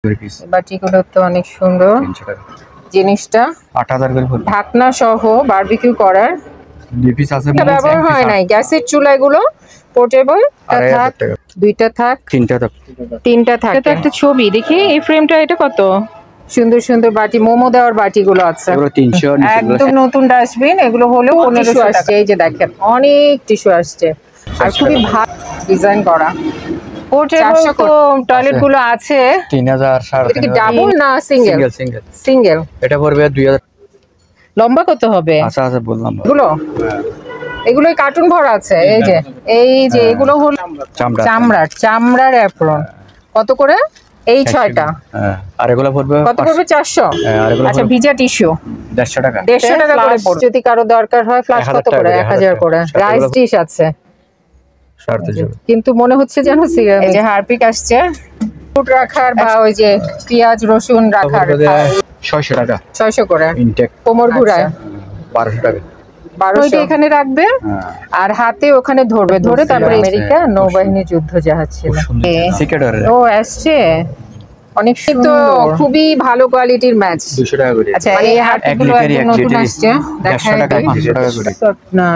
বাটিগুলো তো অনেক সুন্দর জিনিসটা 8000 করে পড়বে ঢাকনা সহ বারবিকিউ করার দুই পিস আছে ব্যবহার হয় নাই গ্যাসের চুলাগুলো পোর্টেবল থাক দুইটা থাক তিনটা থাক এটা একটা ছবি দেখি এই ফ্রেমটা এটা কত সুন্দর সুন্দর বাটি মোমো দেওয়ার বাটিগুলো আছে এগুলো 300 একদম নতুন ডাস্টবিন এগুলো হলো 1500 আসছে এই যে দেখেন অনেক টিস্যু আসছে আর খুবই ভালো ডিজাইন করা পোর্টেবল তো টয়লেট গুলো আছে 3000 এটা কি ডাবল না সিঙ্গেল সিঙ্গেল এটা পড়বে 2000 লম্বা কত হবে আচ্ছা আচ্ছা বললাম এগুলো কার্টুন ভরা আছে এই যে এগুলো হলো চামড়ার অ্যাপ্রন কত করে এই 6টা আর এগুলো পড়বে কত পড়বে 400 আচ্ছা ভিজা টিস্যু 150 টাকা করে পড়বে যদি কারো দরকার হয় ফ্লাশ কত করে 1000 করে রাইস ডিশ আছে কিন্তু মনে হচ্ছে যেন সিরাম এই যে হারপিক আসছে ফুড রাখার বা ওই যে পেঁয়াজ রসুন রাখার 600 টাকা 600 করে ইনটেক কোমর ঘুরায় 1200 টাকা 1200 এখানে রাখবে আর হাতে ওখানে ধরে তারপরে আমেরিকা নৌবাহিনী যুদ্ধ জাহাজ ছিল ও আসছে অনেক সুন্দর খুবই ভালো কোয়ালিটির ম্যাচ 200 টাকা করে আচ্ছা এই হারপিকগুলো একদম নতুন আসছে 150 টাকা 500 টাকা করে না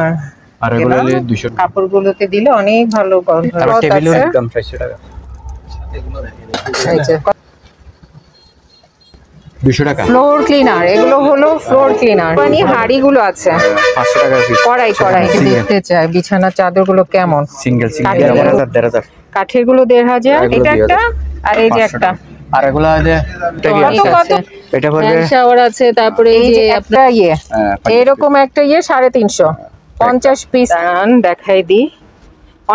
আর এগুলো 200 কাপড়গুলোতে দিলে অনেক ভালো গন্ধ আর টেবিলও একদম 400 টাকা 200 টাকা ফ্লোর ক্লিনার এগুলো হলো ফ্লোর ক্লিনার মানে হাড়িগুলো আছে 500 টাকা পিস কড়াই দেখতে চাই বিছানার চাদরগুলো কেমন সিঙ্গেল 1500 কাঠের গুলো 1500 এটা একটা আর এই যে একটা আর এগুলো আছে এটা পড়বে শাওয়ার আছে তারপরে এই যে একটা এরকম একটা 350 50 পিস দেখাই দি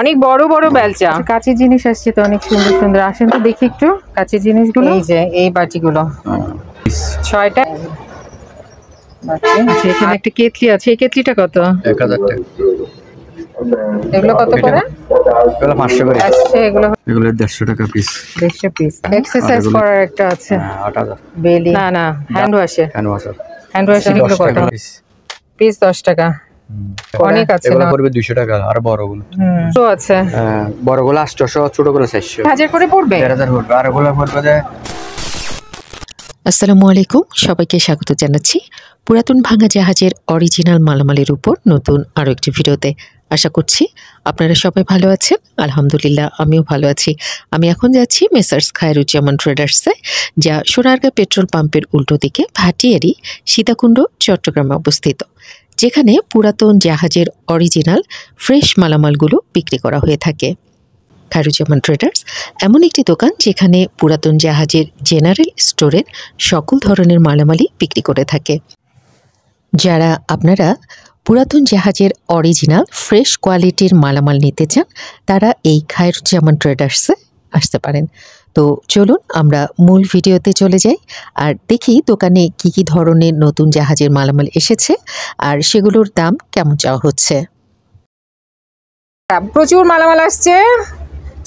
অনেক বড় বড় বেলচা কাঁচের জিনিস আসছে তো অনেক সুন্দর সুন্দর আসেন তো দেখি একটু কাঁচের জিনিসগুলো এই যে এই বাটিগুলো 6টা বাটি এখানে একটা কেটলি আছে এই কেটলিটা কত 1000 টাকা এগুলো কত করে এগুলো 500 করে আসছে এগুলো 150 টাকা পিস 150 পিস এক্সারসাইজ করার একটা আছে 8000 বেলি না হ্যান্ড ওয়াশে এগুলো কত পিস 10 টাকা অনেক আছে এগুলো পড়বে 200 টাকা আর বড়গুলো তো আছে বড়গুলো 800 ছোটগুলো 400 1000 করে পড়বে 1000 পড়বে আর এগুলো পড়বে আসসালামু আলাইকুম সবাইকে স্বাগত জানাচ্ছি পুরাতন ভাঙা জাহাজের অরিজিনাল মালামালের উপর নতুন আরো একটি ভিডিওতে আশা করছি আপনারা সবাই ভালো আছেন আলহামদুলিল্লাহ আমিও ভালো আছি আমি এখন যাচ্ছি মেসার্স খায়রুজ্জামান ট্রেডার্সে যা সোনারগাঁ পেট্রোল পাম্পের উল্টো দিকে ভাটিয়ারি সীতাকুণ্ড চট্টগ্রামে অবস্থিত যেখানে পুরাতন জাহাজের অরিজিনাল ফ্রেশ মালামালগুলো বিক্রি করা হয়ে থাকে খায়রুজ্জামান ট্রেডার্স এমন একটি দোকান যেখানে পুরাতন জাহাজের জেনারেল স্টোরের সকল ধরনের মালামালই বিক্রি করে থাকে যারা আপনারা পুরাতন জাহাজের অরিজিনাল ফ্রেশ কোয়ালিটির মালামাল নিতে চান তারা এই খায়রুজ্জামান ট্রেডার্সে আসতে পারেন তো চলুন আমরা মূল ভিডিওতে চলে যাই আর দেখি দোকানে কি কি ধরনের নতুন জাহাজের মালামাল এসেছে আর সেগুলোর দাম কেমন চাওয়া হচ্ছে প্রচুর মালামাল আসছে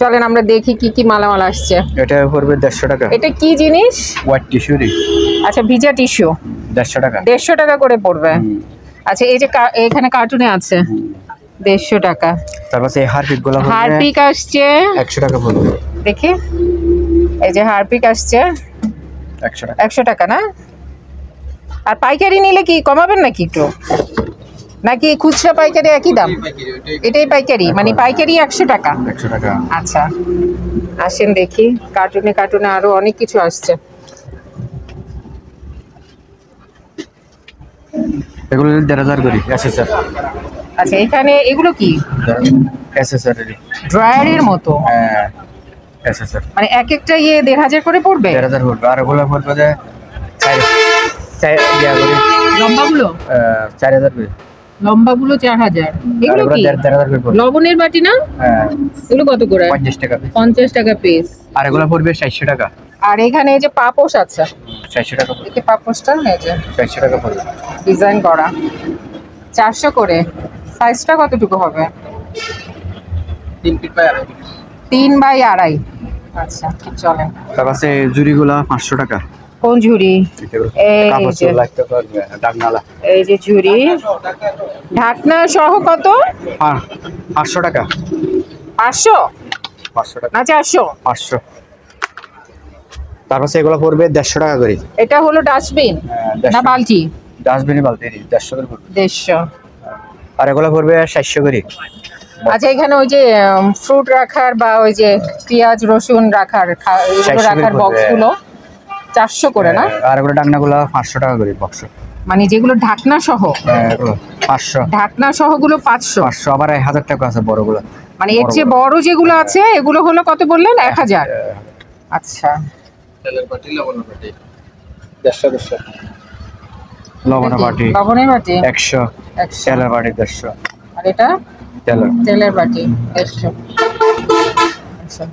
চলেন আমরা দেখি কি কি মালামাল আসছে এটা পড়বে 150 টাকা এটা কি জিনিস হোয়াইট টিস্যু আচ্ছা ভিজা টিস্যু 150 টাকা 150 টাকা করে পড়বে আচ্ছা এই যে এখানে কার্টুনে আছে 150 টাকা তারপরে এই হারপিকগুলো পড়বে হারপিক আসছে 100 টাকা পড়বে দেখি এই যে হারপিক আসছে 100 টাকা 100 টাকা না আর পাইকারি নিলে কি কমাবেন নাকি একটু নাকি খুচরা পাইকারি একই দাম এটাই পাইকারি মানে পাইকারি 100 টাকা আচ্ছা আসেন দেখি কার্টুনে আরো অনেক কিছু আসছে এগুলো 1000 করে এসএসআর আচ্ছা এখানে এগুলো কি এসএসআর ড্রায়ারের মতো হ্যাঁ এসএসআর মানে এক একটা 1500 করে পড়বে 1000 পড়বে আর এগুলো পড়বে যে 4 করে লম্বাগুলো 4000 করে লম্বাগুলো 4000 এগুলো কি 1000 করে পড়বে লবণের বাটি না হ্যাঁ এগুলো কত করে 50 টাকা 50 টাকা পিস আর এগুলো পড়বে 400 টাকা আর এখানে এই যে পাপোশ আছে 400 টাকা দেখি পাপোশটা এই যে 400 টাকা পড়বে ডিজাইন করা 400 করে সাইজটা কতটুকু হবে 3 ফিট বাই 3 বাই 2.5 আচ্ছা চলেন তারপরে জুড়িগুলা 500 টাকা কোন ঝুড়ি কাপড় লাগতে পারবে ঢাকনালা এই যে ঝুড়ি ঢাকনা সহ কত 500 টাকা 500 টাকা না 400 500 তারপর এগুলো পড়বে 150 টাকা করে। এটা হলো ডাস্টবিন না বালতি? ডাস্টবিনে বালতি 150 করে পড়বে। 150। আর এগুলো পড়বে 700 করে। আচ্ছা এখানে ওই যে ফ্রুট রাখার বা ওই যে পেঁয়াজ রসুন রাখার এগুলো রাখার বক্সগুলো 400 করে না? আর এগুলো ঢাকনাগুলো 500 টাকা করে বক্স। মানে যেগুলো ঢাকনা সহ? এগুলো 500। ঢাকনা সহ গুলো 500। 500 আবার 1000 টাকা আছে বড়গুলো। মানে এর চেয়ে বড় যেগুলো আছে এগুলো হলো কত বললেন? 1000। আচ্ছা তেলের বাটি লবণের বাটি 150 লবণের বাটি লবণের বাটি 100 তেলের বাটি 150 আর এটা তেলের বাটি 150। আচ্ছা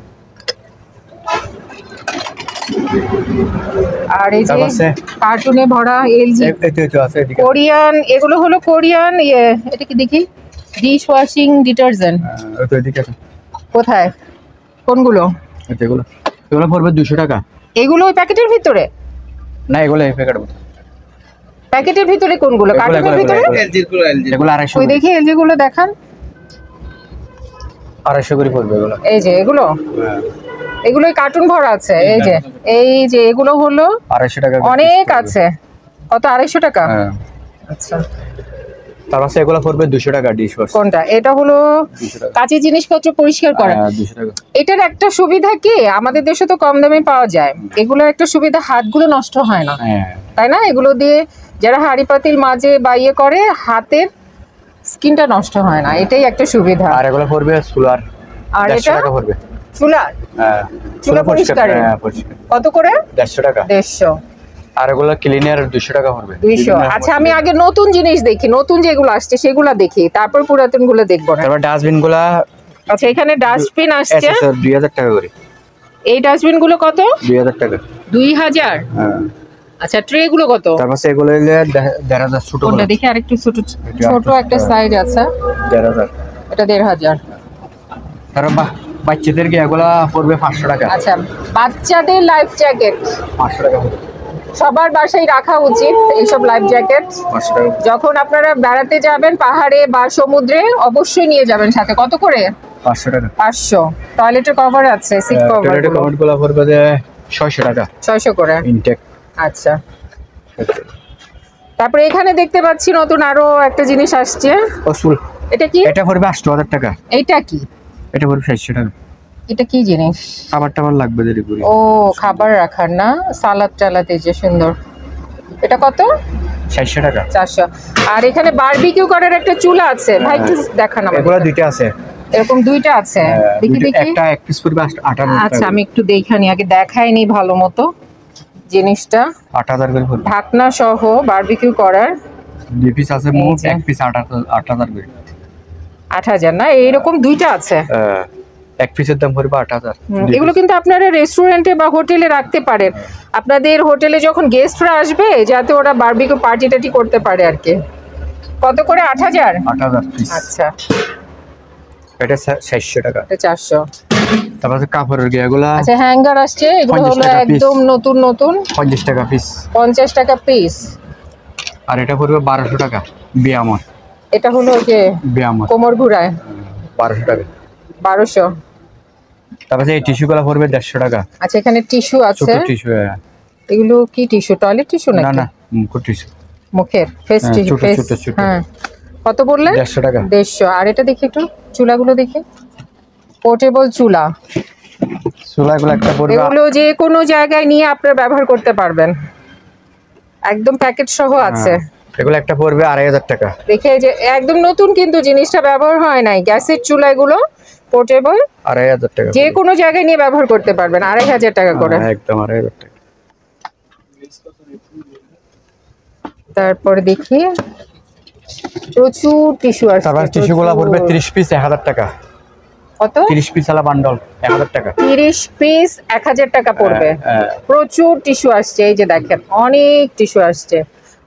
আর এই যে কার্টুনে ভরা এলজি কোরিয়ান, এগুলো হলো কোরিয়ান এটা কি দেখি ডিশ ওয়াশিং ডিটারজেন্ট। কোথায় কোনগুলো? এগুলো পড়বে 200 টাকা। এগুলো ওই প্যাকেটের ভিতরে না, এগুলো এই প্যাকেটের ভিতরে কোনগুলো? কার্টুনের ভিতরে এগুলো 250। ওই দেখি এলজি গুলো দেখান। 250 করে পড়বে এগুলো। এই যে এগুলো এগুলো কার্টুন ভরা আছে। এই যে এগুলো হলো 250 টাকা অনেক আছে। কত? 250 টাকা। আচ্ছা তারপর এগুলো পড়বে 200 টাকা ডিশ ওয়াশ। কোনটা? এটা হলো কাঁচি জিনিসপত্র পরিষ্কার করা। 200 টাকা। এটার একটা সুবিধা কি, আমাদের দেশে তো কম দামে পাওয়া যায়। এগুলোর একটা সুবিধা হাতগুলো নষ্ট হয় না, তাই না? এগুলো দিয়ে যারা হাঁড়ি পাতিল মাঝে বা ইয়ে করে হাতের স্কিনটা নষ্ট হয় না, এটাই একটা সুবিধা। আর এগুলো পড়বে চুলার। আর এটা টাকা পড়বে চুলার। চুলা পরিষ্কার কত করে? 150 টাকা। 150। আর এগুলো ক্লিনার 200 টাকা পড়বে। 200। আচ্ছা আমি আগে নতুন জিনিস দেখি, নতুন যেগুলো আসছে সেগুলো দেখি, তারপর পুরাতন গুলো দেখবো না। তারপর ডাস্টবিন গুলা। আচ্ছা এখানে ডাস্টবিন আসছে 2000 টাকা করে। এই ডাস্টবিন গুলো কত? 2000 টাকা। 2000। আচ্ছা ট্রে গুলো কত? তারপর এগুলো 1500 ছোট। কোনটা দেখি আরেকটু ছোট ছোট একটা সাইজ আছে। 1500। এটা 1500। তারপর বাচ্চাদেরকে এগুলা পড়বে 500 টাকা। আচ্ছা বাচ্চাদের লাইফ জ্যাকেট 500 টাকা। সবার বাসায় রাখা উচিত এইসব লাইফ জ্যাকেট। 500 টাকা। যখন আপনারা বেড়াতে যাবেন পাহাড়ে বা সমুদ্রে অবশ্যই নিয়ে যাবেন সাথে। কত করে? 500 টাকা। 500। টয়লেটের কভার আছে, সিট কভার। টয়লেটের কভারগুলো পড়বে 600 টাকা। 600 করে ইনটেক। আচ্ছা তারপরে এখানে দেখতে পাচ্ছি নতুন আরো একটা জিনিস আসছে। ওসুল। এটা কি? এটা পড়বে 8000 টাকা। এইটা কি? এটা পড়বে 700 টাকা। এটা কি জিনিস? খাবার টাবার লাগবে দেরি করে। ও খাবার রাখার না, সালাদ টালাতে যে সুন্দর। এটা কত? 700 টাকা। 400। আর এখানে বারবিকিউ করার একটা চুলা আছে, ভাই একটু দেখান আমাকে। এগুলো দুইটা আছে। এরকম দুইটা আছে? দেখি দেখি। একটা এক পিস পড়বে 8000 টাকা। আচ্ছা আমি একটু দেখানি, আগে দেখাইনি ভালো মতো জিনিসটা। 8000 করে পড়বে। ঢাকনা সহ বারবিকিউ করার। দুই পিস আছে, মোট এক পিস 8000 করে। 8000 না, এইরকম দুইটা আছে। এক পিসের দাম পড়বে 8000। এগুলো কিন্তু আপনারা রেস্টুরেন্টে বা হোটেলে রাখতে পারেন। আপনাদের হোটেলে যখন গেস্টরা আসবে যাতে ওরা বারবিকিউ পার্টি টাটি করতে পারে আর কি। কত করে? 8000। 8000 পিস। আচ্ছা এটা 700 টাকা। এটা 400। তারপর কাপড়ের গিয়াগুলা। আচ্ছা হ্যাঙ্গার আসছে, এগুলো হলো একদম নতুন নতুন। 50 টাকা পিস। 50 টাকা পিস। আর এটা পড়বে 1200 টাকা বিয়ামর। এটা হলো যে বিয়ামর কোমর ঘুরায়। 1200 টাকা। 1200। তারপর এই টিস্যুগুলো পড়বে 150 টাকা। আচ্ছা এখানে টিস্যু আছে। ছোট টিস্যু। এগুলো কি টিস্যু? টয়লেট টিস্যু নাকি? না না, মুখের টিস্যু। মুখের ফেস টিস্যু। হ্যাঁ কত বললেন? 150 টাকা। 150। আর এটা দেখি একটু, চুলাগুলো দেখি। পোর্টেবল চুলা। চুলাগুলো একটা পড়বে। এগুলো যে কোনো জায়গায় নিয়ে আপনারা ব্যবহার করতে পারবেন, একদম প্যাকেট সহ আছে। এগুলো একটা পড়বে 2500 টাকা। দেখে যে একদম নতুন, কিন্তু জিনিসটা ব্যবহার হয় নাই। গ্যাসের চুলা এগুলো পোর্টেবল 2500 টাকা। যে কোনো জায়গায় নিয়ে ব্যবহার করতে পারবেন। 2500 টাকা করে। একদম 2500 টাকা। তারপরে দেখি প্রচুর টিস্যু আছে। তারপর টিস্যুগুলো পড়বে 30 পিস 1000 টাকা। কত? 30 পিস আলা বান্ডল 1000 টাকা। 30 পিস 1000 টাকা পড়বে। প্রচুর টিস্যু আসছে, এই যে দেখেন অনেক টিস্যু আসছে,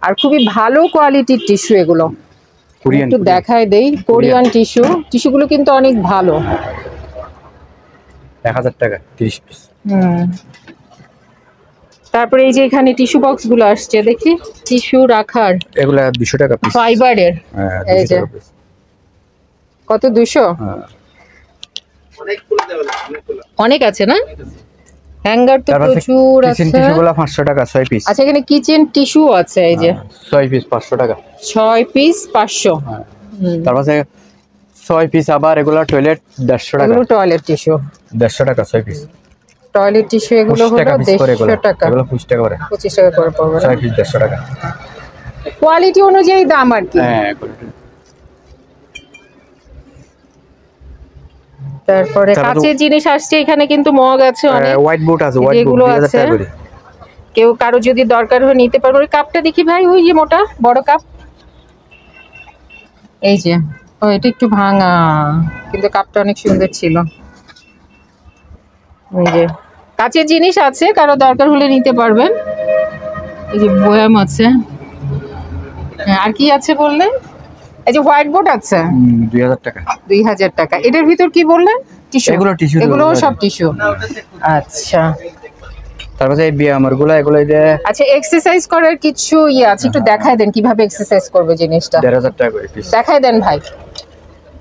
আর খুবই ভালো কোয়ালিটির টিস্যু এগুলো। একটু দেখাই দেই। Korean tissue. টিস্যুগুলো কিন্তু অনেক ভালো। 1000 টাকা 30 পিস। তারপরে এই যে এখানে টিস্যু বক্স গুলো আসছে, দেখি টিস্যু রাখার। এগুলা 200 টাকা পিস। ফাইবারের। এই যে কত? 200। অনেক আছে না? হ্যাঙ্গার তো প্রচুর আছে। কিচেন টিস্যুগুলো 500 টাকা 6 পিস। আচ্ছা এখানে কিচেন টিস্যু আছে এই যে 6 পিস 500 টাকা। 6 পিস 500। তারপরে 6 পিস আবার এগুলো টয়লেট 150 টাকা। এগুলো টয়লেট টিস্যু 150 টাকা 6 পিস। টয়লেট টিস্যু এগুলো হলো 150 টাকা। এগুলো 25 টাকা করে। 25 টাকা করে পড়বে। 6 পিস 150 টাকা। কোয়ালিটি অনুযায়ী দাম আর কি। হ্যাঁ। তারপরে কাঁচের জিনিস আসছে এখানে, কিন্তু মগ আছে অনেক। হোয়াইট বোর্ড আছে, হোয়াইট বোর্ড 2000 টাকা করে। কেউ কারো যদি দরকার হয় নিতে পারবে। ওই কাপটা দেখি ভাই, ওই যে মোটা বড় কাপ, এই যে ও এটা একটু ভাঙা, কিন্তু কাপটা অনেক সুন্দর ছিল। এই যে কাঁচের জিনিস আছে, কারো দরকার হলে নিতে পারবেন। এই যে বয়াম আছে। আর কি আছে বললেন? এই যে হোয়াইট বোর্ড আছে 2000 টাকা। 2000 টাকা। এটার ভিতর কি বললেন? টিস্যু। এগুলো টিস্যু, এগুলো সব টিস্যু। আচ্ছা তারপরে এই বিয়ামারগুলো এগুলো এই যে। আচ্ছা এক্সারসাইজ করার কিছু আছে, একটু দেখায় দেন কিভাবে এক্সারসাইজ করবে জিনিসটা। 1500 টাকা করে পিস। দেখায় দেন ভাই।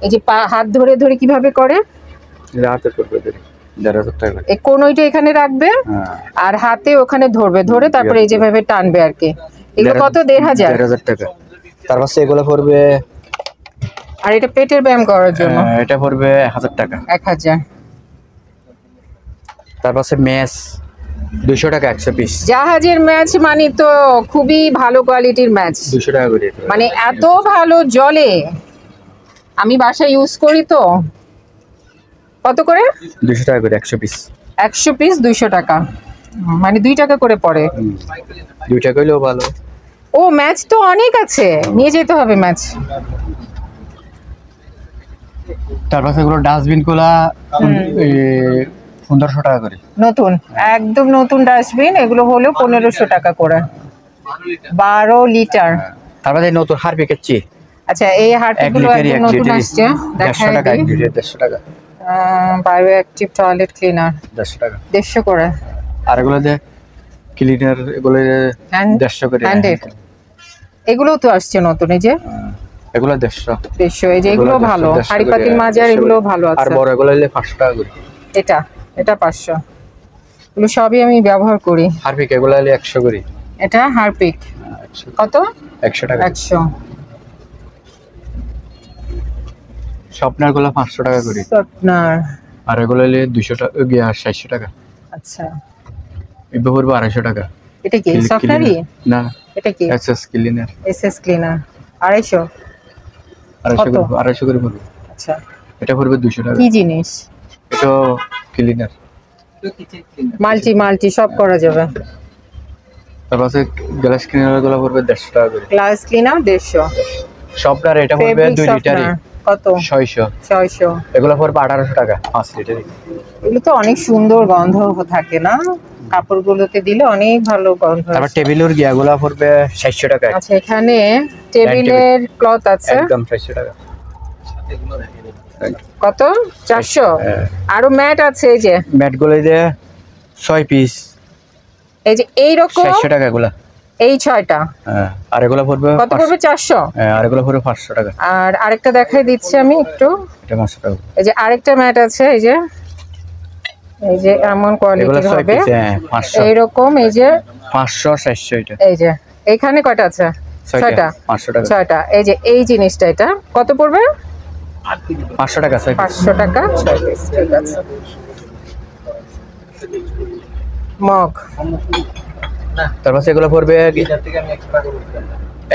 এই যে হাত ধরে ধরে কিভাবে করে? হাতে করবে 1500 টাকা। এই কোন ওইটা এখানে রাখবে আর হাতে ওখানে ধরবে, ধরে তারপরে এই যেভাবে টানবে আর কি। এগুলো কত? 1500 টাকা। তারপর এগুলো পড়বে। আর এটা পেটের ব্যায়াম করার জন্য এটা পড়বে 1000 টাকা। 1000। তারপর ম্যাচ 200 টাকা 100 পিস। জাহাজের ম্যাচ মানে তো খুবই ভালো কোয়ালিটির ম্যাচ। 200 টাকা করে। মানে এত ভালো জলে, আমি বাসায় ইউজ করি তো। কত করে? 200 টাকা করে 100 পিস। 100 পিস 200 টাকা, মানে 2 টাকা করে পড়ে। 2 টাকা হইলেও ভালো। ও ম্যাচ তো অনেক আছে, নিয়ে যেতে হবে ম্যাচ। তারপর এগুলো ডাস্টবিন গুলা 1500 টাকা করে। নতুন, একদম নতুন ডাস্টবিন। এগুলো হলো 1500 টাকা করে, 12 লিটার। তারপরে নতুন হারপিকের চি। আচ্ছা এই হারপিকগুলো একদম নতুন আসছে। 150 টাকা 1 লিটার 150 টাকা। বায়ো অ্যাক্টিভ টয়লেট ক্লিনার 150 টাকা। 150 করে। আর এগুলো যে ক্লিনার এগুলো 150 করে। এগুলো তো আসছে নতুন, এই যে এগুলো 150। এই যে এগুলো ভালো, হাড়ি পাতিল মাজার এগুলো ভালো আছে। আর বড় এগুলো হলে 500 টাকা করে। এটা 500। এগুলো সবই আমি ব্যবহার করি। হারপিক এগুলো হলে 100 করে। এটা হারপিক কত? 100 টাকা। 100। স্বপ্নার গুলো 500 টাকা করে। স্বপ্নার আর এগুলো হলে 200 টাকা 400 টাকা। আচ্ছা এই পড়বে 250 টাকা। এটা কি স্বপ্নারই? না এটা কি? SS cleaner. SS cleaner 250। 250 করে পড়বে। আচ্ছা এটা পড়বে 200 টাকা। কি জিনিস এটা? ক্লিনার। মাল্টি সব করা যাবে। তারপর গ্লাস ক্লিনার গুলো পড়বে 150 টাকা করে। Glass cleaner 150। সবটার এটা পড়বে 2 লিটারই। কত? 600। এগুলো পড়বে 1800 টাকা 5 লিটারই। এগুলো তো অনেক সুন্দর গন্ধ থাকে না, কাপড়গুলোতে দিলে অনেক ভালো গন্ধ। তারপর টেবিলের গিয়াগুলো পড়বে 600 টাকা। আচ্ছা এখানে টেবিলের ক্লথ আছে একদম 600 টাকা। কত? 400। আরো ম্যাট আছে, এই যে ম্যাট গুলো যে 6 পিস, এই যে এই রকম 600 টাকা এগুলো। এই 6টা। আর এগুলো পড়বে কত পড়বে? 400। আর এগুলো পড়বে 500 টাকা। আর আরেকটা দেখাই দিচ্ছি আমি একটু। এটা 500 টাকা। এই যে আরেকটা ম্যাট আছে, এই যে এমন কোয়ালিটির হবে, 500 এইরকম। এই যে 500 600 এটা। এই যে এইখানে কয়টা আছে? 6টা। 500 টাকা। 6টা। এই যে এই জিনিসটা, এটা কত পড়বে? 500 টাকা। 500 টাকা 6 পিস। ঠিক আছে। মগ তারপর এগুলো পড়বে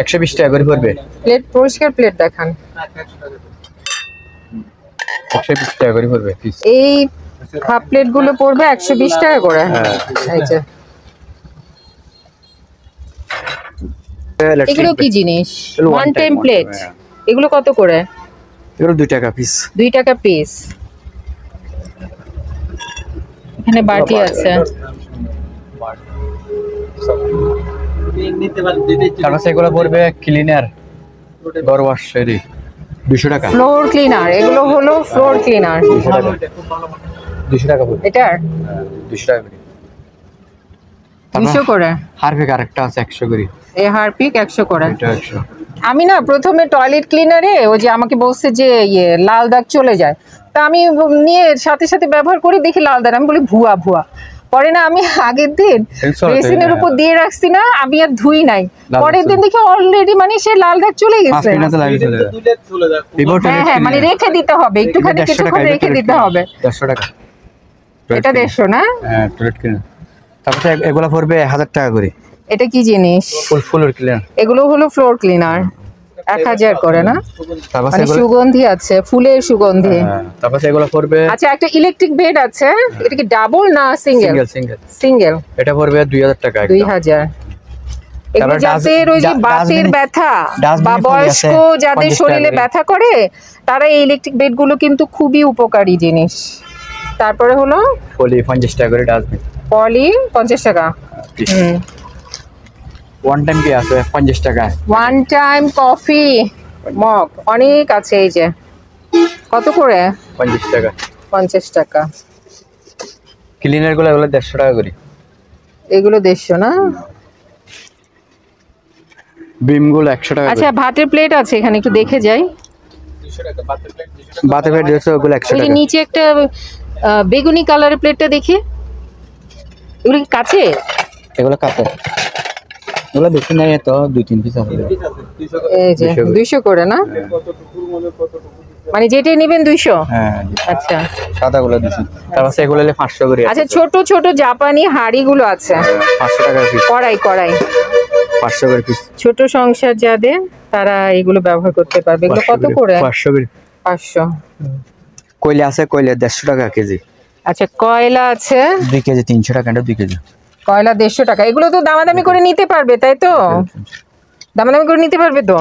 120 টাকা করে পড়বে। প্লেট, পরিষ্কার প্লেট দেখান। 120 টাকা করে পড়বে পিস। এই কাপ প্লেট গুলো পড়বে 120 টাকা করে। এই যে এগুলো কি জিনিস? One time plate. এগুলো কত করে? এগুলো 2 টাকা পিস। 2 টাকা পিস। এখানে বাটি আছে। তারপর এগুলো পড়বে ক্লিনার ঘর ওয়াশ সেরি 200 টাকা। ফ্লোর ক্লিনার, এগুলো হলো ফ্লোর ক্লিনার 200 টাকা পড়বে। এটার 200 টাকা করে। 200 করে। হারপিক আরেকটা আছে 100 করে। এই হারপিক 100 করে। এটা 100। আমি না প্রথমে টয়লেট ক্লিনারে ও যে আমাকে বলছে যে লাল দাগ চলে যায়, তা আমি নিয়ে সাথে সাথে ব্যবহার করি, দেখি লাল দাগ। আমি বলি ভুয়া। পরে না আমি আগের দিন বেসিনের উপর দিয়ে রাখছি না, আমি আর ধুই নাই, পরের দিন দেখি অলরেডি মানে সে লাল দাগ চলে গেছে। হ্যাঁ হ্যাঁ, মানে রেখে দিতে হবে একটুখানি, কিছুক্ষণ রেখে দিতে হবে। 150 টাকা এটা 150 না? হ্যাঁ টয়লেট ক্লিনার। তারপরে এগুলা পড়বে 1000 টাকা করে। এটা কি জিনিস? Floor cleaner. এগুলো হলো ফ্লোর ক্লিনার, 1000 করে না? মানে সুগন্ধি আছে, ফুলের সুগন্ধি। তারপরে এগুলো পড়বে। আচ্ছা, একটা ইলেকট্রিক বেড আছে, এটা কি ডাবল না সিঙ্গেল? সিঙ্গেল। এটা পড়বে 2000 টাকা। 2000। এগুলো যাদের ওই যে বাতের ব্যথা বা বয়স্ক যাদের শরীরে ব্যথা করে, তারা এই ইলেকট্রিক বেড গুলো কিন্তু খুবই উপকারী জিনিস। তারপরে হলো পলি 50 টাকা করে ডাস্টবিন। পলি 50 টাকা। ওয়ান টাইম কি আছে 50 টাকা। ওয়ান টাইম কফি মগ অনেক আছে। এই যে কত করে? 50 টাকা। 50 টাকা। ক্লিনার গুলো এগুলো 150 টাকা করে। এগুলো 150 না? বিম গুলো 100 টাকা। আচ্ছা, ভাতের প্লেট আছে এখানে, একটু দেখে যাই। 200 টাকা ভাতের প্লেট। ভাতের প্লেট 200, ওগুলো 100 টাকা। এই নিচে একটা বেগুনি কালারের প্লেটটা দেখি, এগুলো কি কাছে? এগুলো কাছে, এগুলো বেশি নাই, তো 2-3 পিস আছে। এই যে 200 করে না? মানে যেটাই নেবেন 200? হ্যাঁ। আচ্ছা, সাদাগুলো 200। তারপর এগুলো 500 করে। আচ্ছা, ছোট ছোট জাপানি হাঁড়িগুলো আছে 500 টাকা পিস। কড়াই 500 করে পিস। ছোট সংসার যাদের, তারা এগুলো ব্যবহার করতে পারবে। এগুলো কত করে? 500 করে। 500। কয়লা আছে, কয়লা 150 টাকা কেজি। আচ্ছা, কয়লা আছে 2 কেজি 300 টাকা, 2 কেজি কয়লা 150 টাকা। এগুলো তো দামাদামি করে নিতে পারবে, তাই তো? দামাদামি করে নিতে পারবে তো,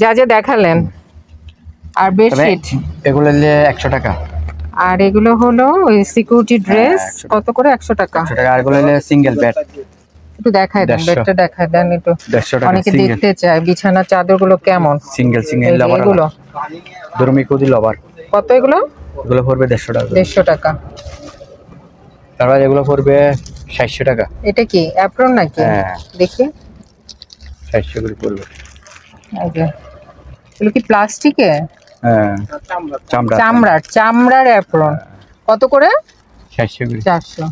যা যা দেখালেন। আর বেডশিট এগুলো 100 টাকা। আর এগুলো হলো ওই সিকিউরিটি ড্রেস, কত করে? 100 টাকা। 100 টাকা। আর এগুলো সিঙ্গেল বেড, একটু দেখায় দেন, বেডটা দেখায় দেন একটু, 150 টাকা। অনেকে দেখতে চায় বিছানার চাদরগুলো কেমন। সিঙ্গেল লভার এগুলো ধর্মী কোদি লভার কত? এগুলো পড়বে 150 টাকা। 150 টাকা। তারপর এগুলো পড়বে 700 টাকা। এটা কি অ্যাপ্রন নাকি? দেখি 700 করে পড়বে। এই যে এগুলো কি প্লাস্টিকে? হ্যাঁ, চামড়ার অ্যাপ্রন। কত করে? 700 করে। 400।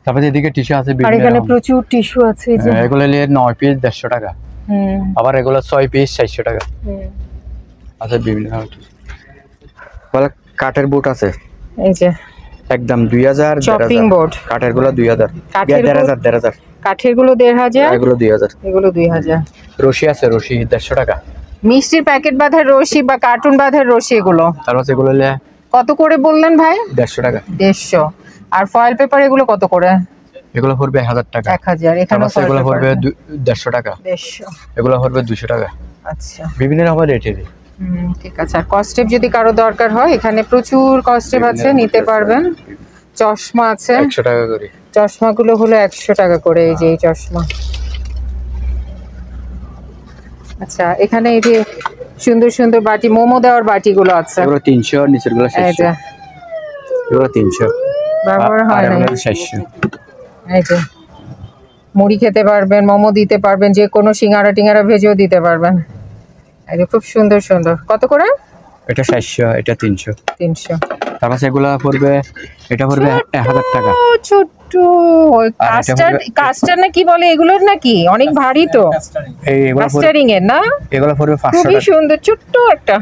তারপর এদিকে টিস্যু আছে, আর এখানে প্রচুর টিস্যু আছে। এই যে এগুলো 9 পিস 150 টাকা। আবার এগুলো 6 পিস 400 টাকা। আচ্ছা, বিভিন্ন বলে কাঠের বুট আছে। এই যে একদম 2000। চপিং বোর্ড কাঠের গুলো 2000। 1500। কাঠের গুলো 1500। এগুলো 2000। এগুলো 2000। রশি আছে, রশি 150 টাকা। মিষ্টির প্যাকেট বাঁধার রশি বা কার্টুন বাঁধার রশি, এগুলো তারপর এগুলো কত করে বললেন ভাই? 150 টাকা। 150। আর ফয়েল পেপার এগুলো কত করে? এগুলো পড়বে 1000 টাকা। 1000। এখানে এগুলো পড়বে 150 টাকা। 150। এগুলো পড়বে 200 টাকা। আচ্ছা, বিভিন্ন রকমের রেট এর। ঠিক আছে। আর কস্টেপ যদি কারো দরকার হয়, এখানে প্রচুর কস্টেপ আছে, নিতে পারবেন। চশমা আছে 100 টাকা করে। চশমাগুলো হলো 100 টাকা করে। এই যে এই চশমা। আচ্ছা, এখানে এই যে সুন্দর সুন্দর বাটি, মোমো দেওয়ার বাটিগুলো আছে। এগুলো 300, নিচের গুলো 600। এগুলো 300 ব্যবহার হয় না। 600। এই যে মুড়ি খেতে পারবেন, মোমো দিতে পারবেন, যে কোনো সিঙ্গারা টিঙ্গারা ভেজেও দিতে পারবেন। এই যে খুব সুন্দর সুন্দর। কত করে? এটা 700, এটা 300। 300। তারপর এগুলো পড়বে, এটা পড়বে 1000 টাকা। ছোট কাস্টার না কি বলে এগুলোর, নাকি অনেক ভারী তো? এইগুলো কাস্টারিং এর না? এগুলো পড়বে 500 টাকা। খুবই সুন্দর, ছোট্ট একটা।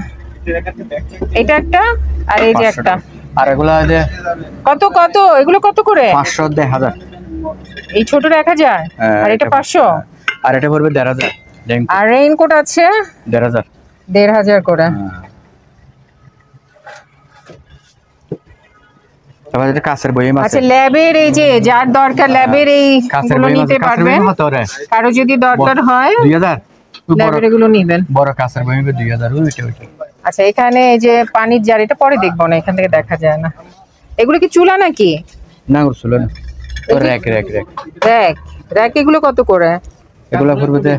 এটা একটা, আর এই যে একটা। আর এগুলো যে কত কত? এগুলো কত করে? 500 1000। এই ছোটটা 1000। আর এটা 500। আর এটা পড়বে 1500। আর রেইনকোট আছে 1500। 1500 করে। তারপর এটা কাঁচের বইম আছে। আচ্ছা, ল্যাবের এই যে যার দরকার ল্যাবের এই গুলো নিতে পারবেন। কারো যদি দরকার হয় 2000। ল্যাবের এগুলো নেবেন। বড় কাঁচের বইম 2000। ওইটা। আচ্ছা, এখানে এই যে পানির জার, এটা পরে দেখবো না, এখান থেকে দেখা যায় না। এগুলো কি চুলা নাকি? না, করছিল না। র‍্যাক। র‍্যাক এগুলো কত করে? এগুলো পড়বে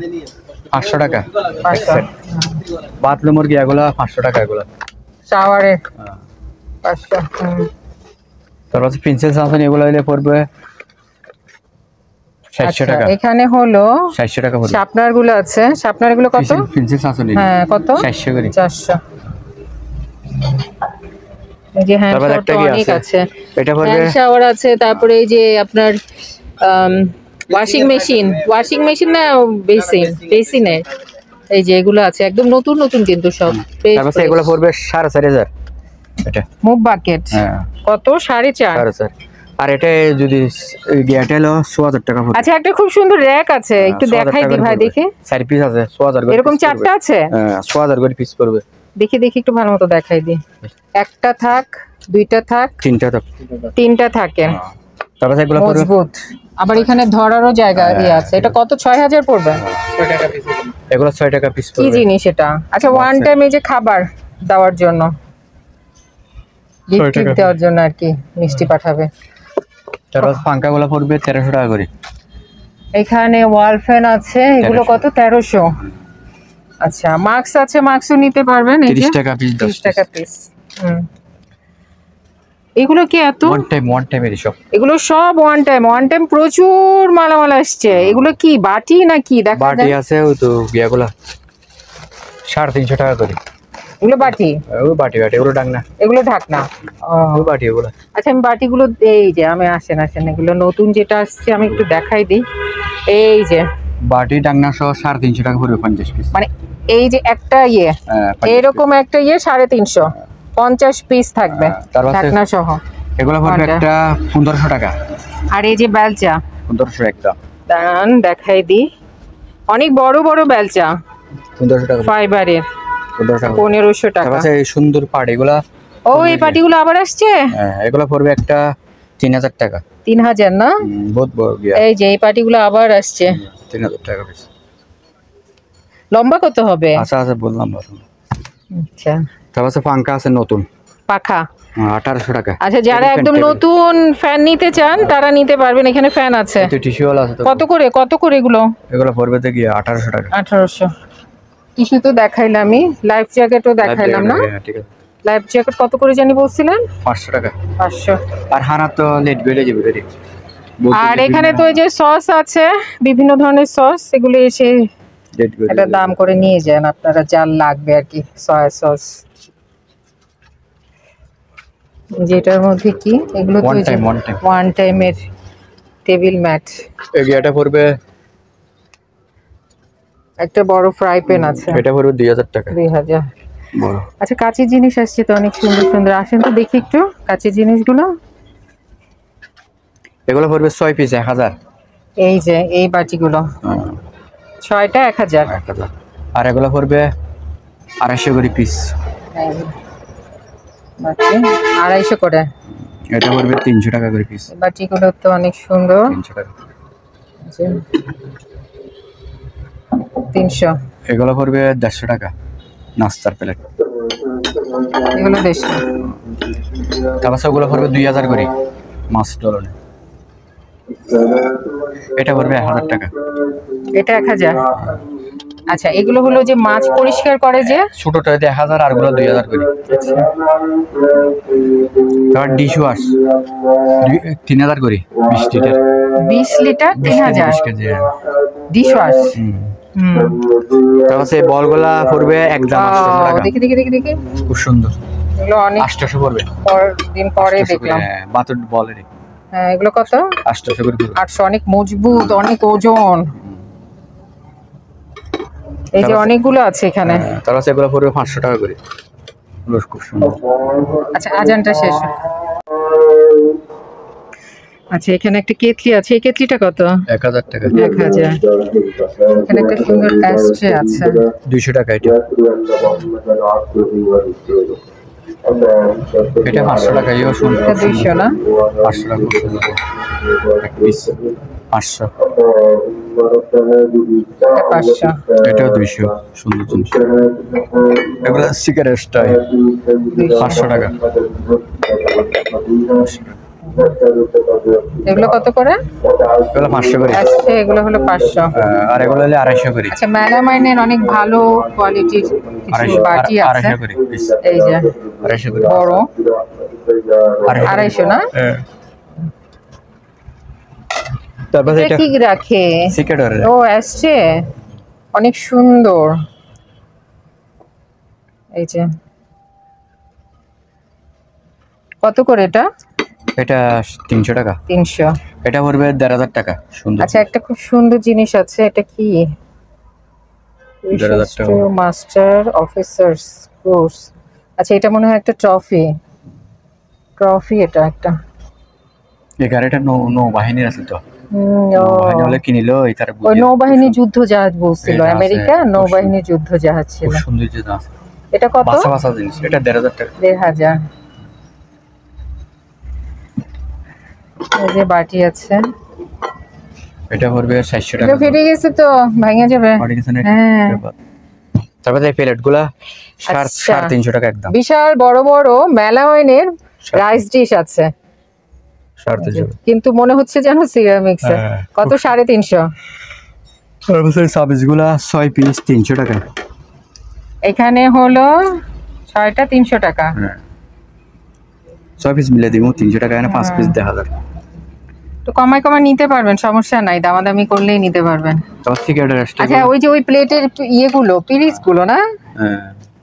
500 টাকা। 500। বাথরুম মুরগি এগুলো 500 টাকা। এগুলো শাওয়ারে 500। তারপর প্রিন্সেস আছে, এগুলো হলে পড়বে 700 টাকা। এখানে হলো 700 টাকা পড়বে। শার্পনার গুলো আছে। শার্পনার গুলো কত? প্রিন্সেস আছে। হ্যাঁ, কত? 400 করে। 400। এই যে হ্যান্ড শাওয়ার তো অনেক আছে, এটা পড়বে হ্যান্ড শাওয়ার আছে। তারপরে এই যে আপনার ওয়াশিং মেশিন না বেসিনের এই যে এগুলো আছে একদম নতুন নতুন কিন্তু সব। তারপর এগুলো পড়বে 4,500 এটা মুভ বাকেট। হ্যাঁ কত 4.5 আর এটা যদি গিয়াটেল 6000 টাকা পড়বে। আচ্ছা একটা খুব সুন্দর র‍্যাক আছে, একটু দেখাই দি ভাই দেখি। 4 পিস আছে 6000 করে, এরকম 4টা আছে। হ্যাঁ 6000 করে পিস পড়বে। দেখি একটু ভালো মতো দেখাই দি। একটা থাক, দুইটা থাক, তিনটা থাকে। তারপর এগুলো পড়বে মজবুত, আবার এখানে ধরারও জায়গা আছে। এটা কত 6000 পড়বে? 6 টাকা পিস। এগুলো 6 টাকা পিস পড়বে। কি জিনিস এটা? আচ্ছা ওয়ান টাইম এই যে খাবার দেওয়ার জন্য, গিফট দেওয়ার জন্য আর কি, মিষ্টি পাঠাবে। তারপর পাঙ্খাগুলো পড়বে 1300 টাকা করে। এখানে ওয়াল ফ্যান আছে, এগুলো কত 1300। আচ্ছা মাস্ক আছে, মাস্কও নিতে পারবেন। এই যে 30 টাকা পিস, 30 টাকা পিস। এগুলো কি এত? ওয়ান টাইম এর সব, এগুলো সব ওয়ান টাইম প্রচুর মালামাল আসছে। এগুলো কি বাটি নাকি? দেখা বাটি আছে ওই তো বিয়াগুলা 350 টাকা করে। এগুলো বাটি? ওই বাটি এগুলো ঢাকনা, এগুলো ঢাকনা। ওই বাটি এগুলো। আচ্ছা আমি বাটিগুলো এই যে আমি আসেন এগুলো নতুন যেটা আসছে আমি একটু দেখাই দিই। এই যে বাটি ঢাকনা সহ 350 টাকা পড়বে 50 পিস। মানে এই যে একটা এরকম একটা 350 50 পিস থাকবে ঢাকনা সহ। এগুলো পড়বে একটা 1500 টাকা। আর এই যে বেলচা 1500 একটা। দাঁড়ান দেখাই দিই, অনেক বড় বড় বেলচা 1500 টাকা ফাইবারের, 1500 টাকা। আচ্ছা এই সুন্দর পাট এগুলা, ও এই পাটিগুলো আবার আসছে। হ্যাঁ এগুলো পড়বে একটা 3000 টাকা। 3000 না? বহুত বড় গিয়া। এই যে এই পাটিগুলো আবার আসছে 3000 টাকা পিস। লম্বা কত হবে? আচ্ছা বললাম। আচ্ছা তারপর পাঙ্খা আছে নতুন পাখা 1800 টাকা। আচ্ছা যারা একদম নতুন ফ্যান নিতে চান তারা নিতে পারবেন, এখানে ফ্যান আছে। টিস্যু আছে। কত করে এগুলো? এগুলো পড়বে তো গিয়া 1800 টাকা। 1800। টিস্যু তো দেখাইলামই, লাইফ জ্যাকেটও দেখাইলাম না? ঠিক আছে। লাইফ জ্যাকেট কত করে জানি বলছিলেন? 500 টাকা। 500। আর হানা তো লেট বেড়ে যাবে রে। আর এখানে তো এই যে সস আছে, বিভিন্ন ধরনের সস, এগুলো এসে এটা দাম করে নিয়ে যান আপনারা, যার লাগবে আর কি। সয়া সস যেটার মধ্যে কি এগুলো তো ওয়ান টাইমের টেবিল ম্যাট। এটা পড়বে একটা বড় ফ্রাই প্যান আছে, এটা পড়বে 2000 টাকা। 2000 বড়। আচ্ছা কাঁচের জিনিস আসছে তো অনেক সুন্দর। আসেন তো দেখি একটু কাঁচের জিনিসগুলো। এগুলো পড়বে 6 পিস 1000। এই যে এই বাটিগুলো 6টা 1000। আর এগুলো পড়বে 250 করে পিস। বাটি 250 করে। এটা পড়বে 300 টাকা করে পিস। বাটিগুলো তো অনেক সুন্দর। 300 টাকা। 300। এগুলো পড়বে 150 টাকা নাস্তার প্লেট। এগুলো 150। তারপর ওগুলো পড়বে 2000 করে মাছ ডলনে। এটা পড়বে 1000 টাকা। এটা 1000। আচ্ছা এগুলো হলো যে মাছ পরিষ্কার করে যে ছোটটা 1000 আর গুলো 2000 করে। তারপর ডিশ ওয়াশ 3000 করে 20 লিটার। 20 litre 3000 dish wash. তারপর সেই বলগুলা পড়বে একদম 800 টাকা। দেখি খুব সুন্দর। এগুলো অনেক 800 পড়বে। দিন পরে দেখলাম। বাতুর বলের। হ্যাঁ এগুলো কত? 800 করে। 800। অনেক মজবুত, অনেক ওজন। এই যে অনেকগুলো আছে এখানে। তারপর সেগুলো পড়বে 500 টাকা করে। খুব সুন্দর। আচ্ছা আজানটা শেষ। আচ্ছা এখানে একটা কেটলি আছে, এই কেটলিটা কত? 1000 টাকা। 1000। এখানে একটা সুন্দর অ্যাশট্রে আছে 200 টাকা। এটা 500 টাকা। ইও সুন্দর। 200 না? 500 টাকা। এক পিস 500। 500। এটাও 200। সুন্দর জিনিস। এগুলো সিগারেট স্টাইল 500 টাকা। এগুলো কত করে? এগুলো 500 করে। আচ্ছা এগুলো হলো 500। আর এগুলো হলো 250 করে। আচ্ছা মেলামাইনের অনেক ভালো কোয়ালিটির কিছু বাটি আছে। 250 করে। এই যে 250 করে বড় 250 না? তারপর এটা কি রাখে? সিগারেট। ও আসছে অনেক সুন্দর। এই যে কত করে এটা? এটা 300 টাকা। 300। এটা পড়বে 1500 টাকা। সুন্দর। আচ্ছা, একটা খুব সুন্দর জিনিস আছে, এটা কি? 1500 টাকা। Master officers course. আচ্ছা, এটা মনে হয় একটা ট্রফি এটা একটা। এই গাড়িটা নৌবাহিনীর আছে তো। নৌবাহিনী হলে কিনিলো এই তার বুঝি। ওই নৌবাহিনী যুদ্ধ জাহাজ বলছিল, আমেরিকা নৌবাহিনী যুদ্ধ জাহাজ ছিল। খুব সুন্দর জিনিস। এটা কত? বাসা জিনিস। এটা 1500 টাকা। 1500। এই যে বাটি আছে, এটা পড়বে 700 টাকা। এটা ফেটে গেছে তো, ভেঙে যাবে। হ্যাঁ। তারপরে এই প্লেটগুলা 350 টাকা একদম। বিশাল বড় বড় মেলামাইনের রাইস ডিশ আছে, 350। কিন্তু মনে হচ্ছে যেন সিরামিক্স। কত? 350। তারপরে সার্ভিসগুলা 6 পিস 300 টাকা। এখানে হলো 6টা 300 টাকা। 6 পিস মিলে দিব 300 টাকা, না 5 পিস 1000। তো কমায় নিতে পারবেন, সমস্যা নাই, দামাদামি করলেই নিতে পারবেন। আচ্ছা, ওই যে ওই প্লেটের ইয়েগুলো, পিরিচগুলো না,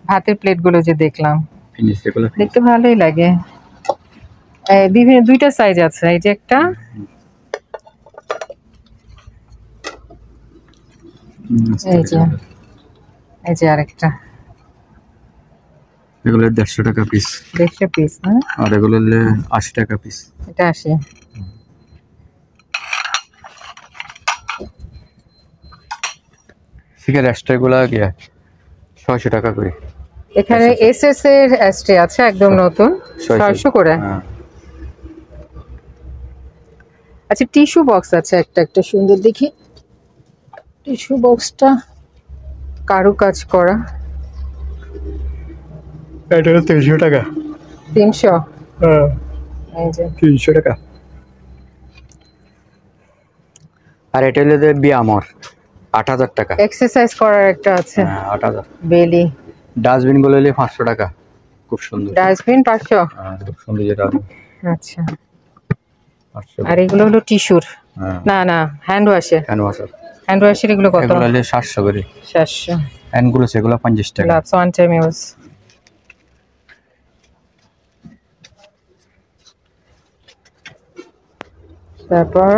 ভাতের প্লেটগুলো যে দেখলাম, দেখতে ভালোই লাগে। বিভিন্ন 2টা সাইজ আছে, এই যে একটা, এই যে আরেকটা। এগুলো 150 টাকা পিস। 150 পিস না? আর এগুলো 80 টাকা পিস। এটা 80। ঠিক আছে, এক্সট্রাগুলো গিয়া 600 টাকা করে। এখানে এসএস এর এসটি আছে একদম নতুন, 600 করে। আচ্ছা, টিস্যু বক্স আছে একটা সুন্দর দেখি। টিস্যু বক্সটা কারুকাজ করা। এটা 300 টাকা। 300? হ্যাঁ, এই যে 300 টাকা। আর এটা হলো বিয়ামর 8000 টাকা। এক্সারসাইজ করার একটা আছে। হ্যাঁ, 8000। বেলি। ডাস্টবিন গুলো হলো 500 টাকা। খুব সুন্দর ডাস্টবিন 500? হ্যাঁ, খুব সুন্দর যেটা। আচ্ছা, আর এগুলো হলো টিস্যুর? না, হ্যান্ড ওয়াশের। হ্যান্ড ওয়াশের এগুলো কত? এগুলো হলো 700 করে। 700। হ্যান্ড গুলো সেগুলো 50 টাকা। Gloves one time use. তারপর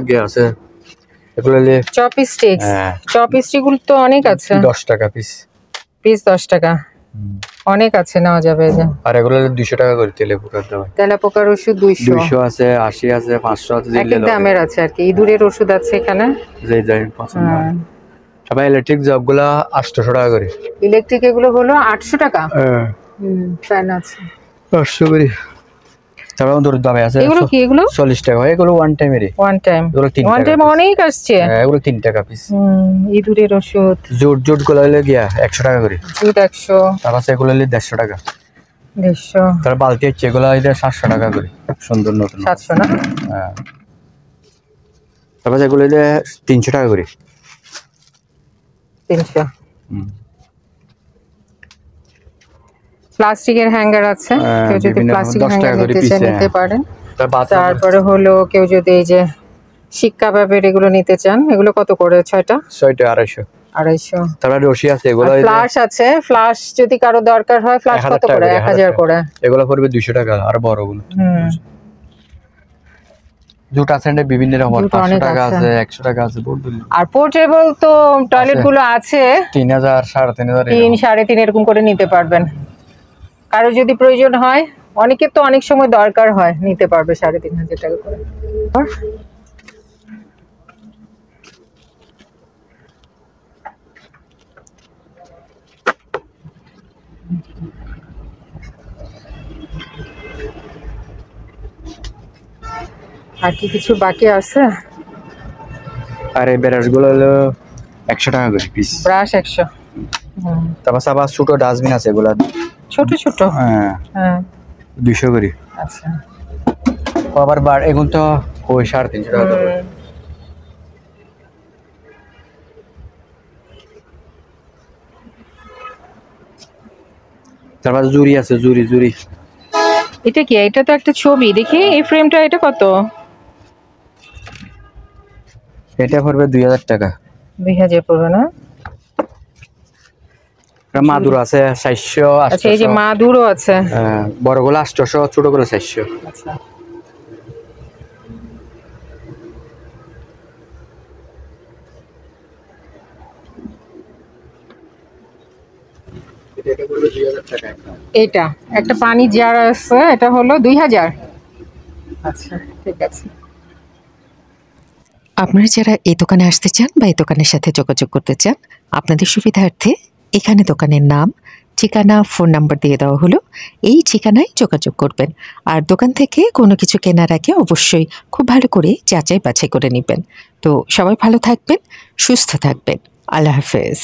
গিয়ে আছে এগুলো হলো চপস্টিক। চপস্টিক গুলো তো অনেক আছে। 10 টাকা পিস। 10 টাকা। অনেক আছে, নেওয়া যাবে। এই যে আর এগুলো 200 টাকা করে তেলাপোকার দাম। তেলাপোকার ওষুধ 200 আছে, 80 আছে, 500 আছে, এক এক দামের আছে আর কি। ইঁদুরের ওষুধ আছে এখানে, যে যাই পছন্দ হয়। সবাই ইলেকট্রিক জবগুলো 800 টাকা করে। ইলেকট্রিক এগুলো হলো 800 টাকা। ফ্যান আছে 800 করে। তারপর দূর দামে আছে। এগুলো কি? এগুলো 40 টাকা। এগুলো ওয়ান টাইমেরই। One time. এগুলো 3 টাকা। ওয়ান টাইম অনেক আসছে। এগুলো 3 টাকা পিস। ইঁদুরের ওষুধ। জুট গুলো হলো গিয়া 100 টাকা করে। জুট 100। তারপর এগুলো হলো 150 টাকা। 150। তারপর বালতি হচ্ছে এগুলো হলো 700 টাকা করে। সুন্দর নতুন। 700 না? হ্যাঁ। তারপর এগুলো হলো 300 টাকা করে। 300। প্লাস্টিকের হ্যাঙ্গার আছে, কেউ যদি প্লাস্টিকের হ্যাঙ্গার নিতে চায় নিতে পারেন। তারপরে হলো কেউ যদি এই যে শিক কাবাবের এগুলো নিতে চান, এগুলো কত করে? 6টা 250। তারপরে রশি আছে, এগুলো ফ্লাশ আছে। ফ্লাশ যদি কারো দরকার হয়, ফ্লাশ কত করে? 1000 করে। এগুলো পড়বে 200 টাকা। আর বড়গুলো জুট আছে বিভিন্ন রকম, 500 টাকা আছে, 100 টাকা আছে। আর পোর্টেবল তো টয়লেট গুলো আছে 3000, 3500, 3, 3.5 এরকম করে নিতে পারবেন। কারো যদি প্রয়োজন হয়, অনেকের তো অনেক সময় দরকার হয়, নিতে পারবে 3500 টাকা করে। আর কি কিছু বাকি আছে? আর এই ব্রাশ গুলো হলো 100 টাকা করে পিস। ব্রাশ 100। তারপর আবার ছোট ডাস্টবিন আছে, এগুলো ছোট ছোট। হ্যাঁ 200 করে। আচ্ছা, আবার এখন তো ওই 350 টাকা। তারপর জুরি আছে, জুরি। এটা কি? এটা তো একটা ছবি দেখি। এই ফ্রেমটা এটা কত? এটা পড়বে 2000 টাকা। 2000 পড়বে না? মাদুর আছে 400। আচ্ছা, এই যে মাদুরও আছে। বড়গুলো 800, ছোটগুলো 400। আচ্ছা, এটা একটা পানি জার আছে, এটা হলো 2000। আচ্ছা, ঠিক আছে। আপনারা যারা এই দোকানে আসতে চান বা এই দোকানের সাথে যোগাযোগ করতে চান, আপনাদের সুবিধার্থে এখানে দোকানের নাম, ঠিকানা, ফোন নাম্বার দিয়ে দেওয়া হলো। এই ঠিকানায় যোগাযোগ করবেন। আর দোকান থেকে কোনো কিছু কেনার আগে অবশ্যই খুব ভালো করে যাচাই বাছাই করে নেবেন। তো সবাই ভালো থাকবেন, সুস্থ থাকবেন। আল্লাহ হাফেজ।